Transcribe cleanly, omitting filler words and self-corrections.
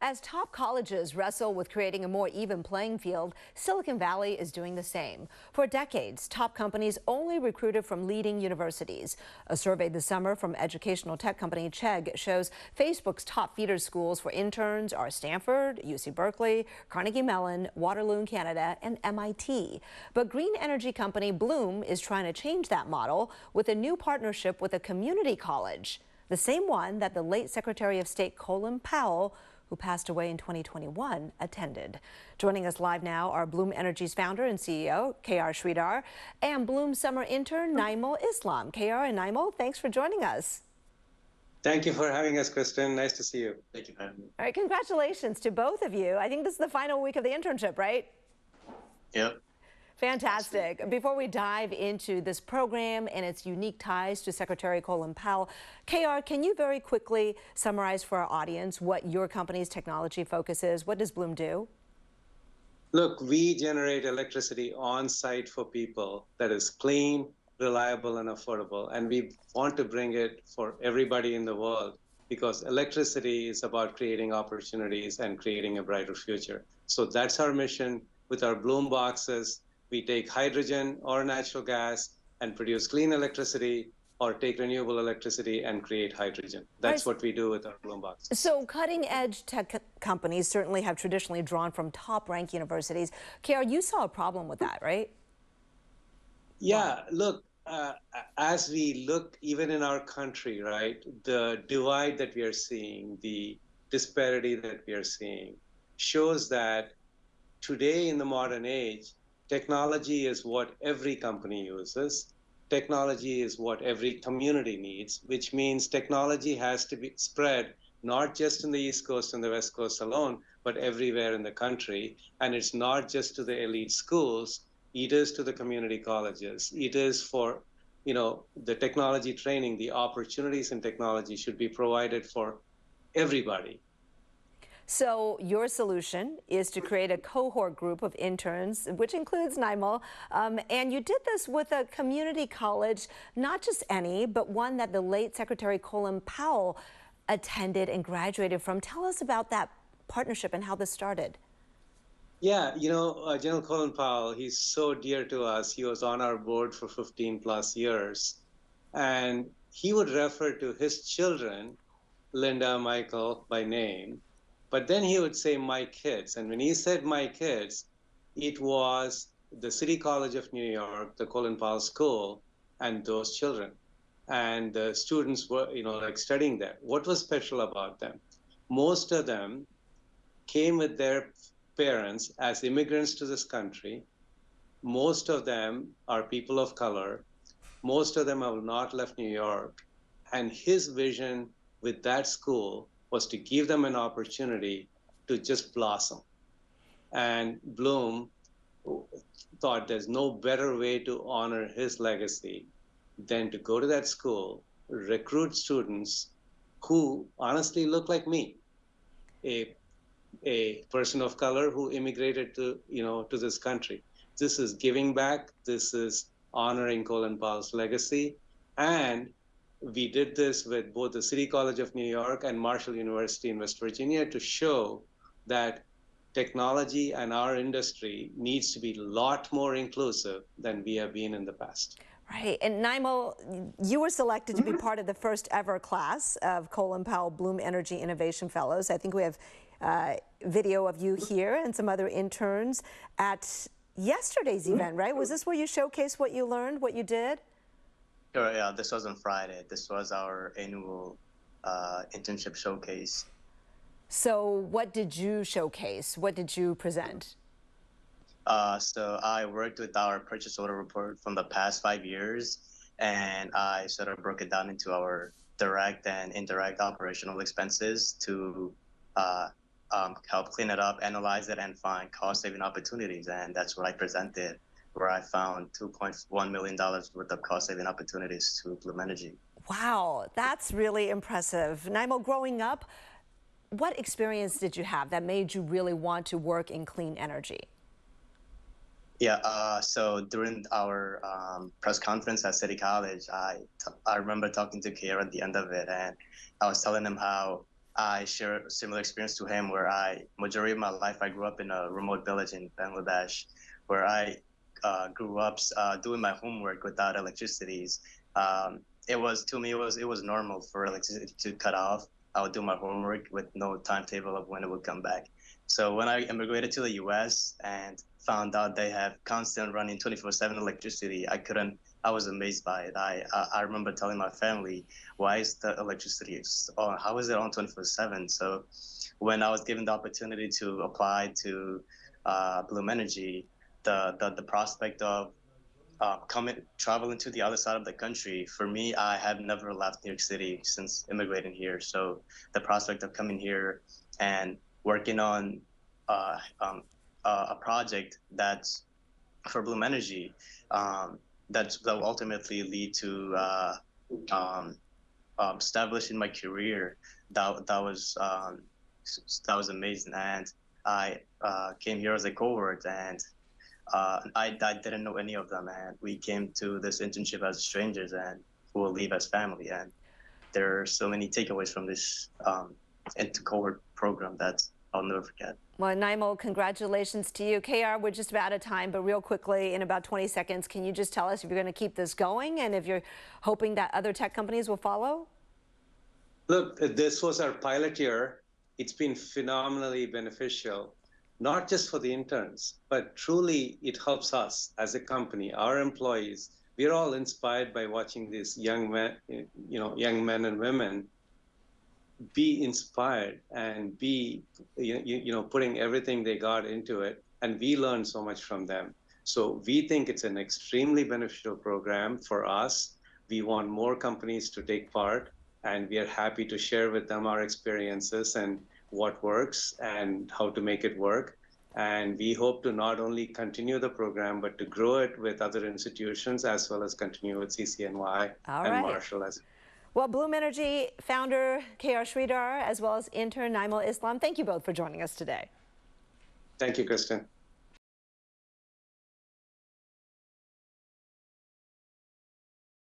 As top colleges wrestle with creating a more even playing field, Silicon Valley is doing the same. For decades, top companies only recruited from leading universities. A survey this summer from educational tech company Chegg shows Facebook's top feeder schools for interns are Stanford, UC Berkeley, Carnegie Mellon, Waterloo in Canada, and MIT. But green energy company Bloom is trying to change that model with a new partnership with a community college, the same one that the late Secretary of State Colin Powell, who passed away in 2021, attended. Joining us live now are Bloom Energy's founder and CEO, KR Sridhar, and Bloom summer intern, Naimul Islam. KR and Naimul, thanks for joining us. Thank you for having us, Kristen. Nice to see you. Thank you for having me. All right, congratulations to both of you. I think this is the final week of the internship, right? Yep. Fantastic. Before we dive into this program and its unique ties to Secretary Colin Powell, KR, can you very quickly summarize for our audience what your company's technology focus is? What does Bloom do? Look, we generate electricity on site for people that is clean, reliable, and affordable. And we want to bring it for everybody in the world because electricity is about creating opportunities and creating a brighter future. So that's our mission with our Bloom boxes. We take hydrogen or natural gas and produce clean electricity, or take renewable electricity and create hydrogen. That's what we do with our Bloom boxes. So cutting edge tech companies certainly have traditionally drawn from top ranked universities. KR, you saw a problem with that, right? Yeah, look, as we look even in our country, right, the divide that we are seeing, the disparity that we are seeing shows that today in the modern age, technology is what every company uses. Technology is what every community needs, which means technology has to be spread not just in the East Coast and the West Coast alone, but everywhere in the country. And it's not just to the elite schools, it is to the community colleges. It is for, the technology training, the opportunities in technology should be provided for everybody. So your solution is to create a cohort group of interns, which includes Naimul, and you did this with a community college, not just any, but one that the late Secretary Colin Powell attended and graduated from. Tell us about that partnership and how this started. Yeah, General Colin Powell, he's so dear to us. He was on our board for 15 plus years. And he would refer to his children, Linda, Michael, by name. But then he would say, my kids. And when he said my kids, it was the City College of New York, the Colin Powell School, and those children. And the students were, studying there. What was special about them? Most of them came with their parents as immigrants to this country. Most of them are people of color. Most of them have not left New York. And his vision with that school was to give them an opportunity to just blossom. And Bloom thought there's no better way to honor his legacy than to go to that school, recruit students who honestly look like me, a person of color who immigrated to this country. This is giving back. This is honoring Colin Powell's legacy. And we did this with both the City College of New York and Marshall University in West Virginia to show that technology and our industry needs to be a lot more inclusive than we have been in the past. Right. And Naimul, you were selected to be part of the first ever class of Colin Powell Bloom Energy Innovation Fellows. I think we have video of you here and some other interns at yesterday's event, right? Was this where you showcased what you learned, what you did? Sure, yeah, this was on Friday. This was our annual internship showcase. So what did you showcase? What did you present? So I worked with our purchase order report from the past 5 years, and I sort of broke it down into our direct and indirect operational expenses to help clean it up, analyze it, and find cost-saving opportunities. And that's what I presented, where I found $2.1 million worth of cost-saving opportunities to Bloom Energy. Wow, that's really impressive. Naimul, growing up, what experience did you have that made you really want to work in clean energy? Yeah, so during our press conference at City College, I remember talking to KR at the end of it, and I was telling him how I share a similar experience to him where majority of my life, I grew up in a remote village in Bangladesh where I grew up doing my homework without electricities. It was, to me, it was normal for electricity to cut off. I would do my homework with no timetable of when it would come back. So when I immigrated to the US and found out they have constant running 24/7 electricity, I was amazed by it. I remember telling my family, why is the electricity on? How is it on 24/7? So when I was given the opportunity to apply to Bloom Energy, the prospect of traveling to the other side of the country, for me, I have never left New York City since immigrating here. So the prospect of coming here and working on a project that's for Bloom Energy, that will ultimately lead to um, establishing my career. That was amazing. And I came here as a cohort, and I didn't know any of them, and we came to this internship as strangers, and we'll leave as family. And there are so many takeaways from this cohort program that I'll never forget. Well, Naimul, congratulations to you. KR, we're just about out of time, but real quickly, in about 20 seconds, can you just tell us if you're going to keep this going and if you're hoping that other tech companies will follow? Look, this was our pilot year. It's been phenomenally beneficial, not just for the interns, but truly it helps us as a company, our employees. We're all inspired by watching these young men, young men and women be inspired and be, putting everything they got into it. And we learn so much from them. So we think it's an extremely beneficial program for us. We want more companies to take part, and we are happy to share with them our experiences and what works and how to make it work. And we hope to not only continue the program, but to grow it with other institutions as well as continue with CCNY and Marshall as well. Well, Bloom Energy founder KR Sridhar, as well as intern Naimul Islam, thank you both for joining us today. Thank you, Kristen.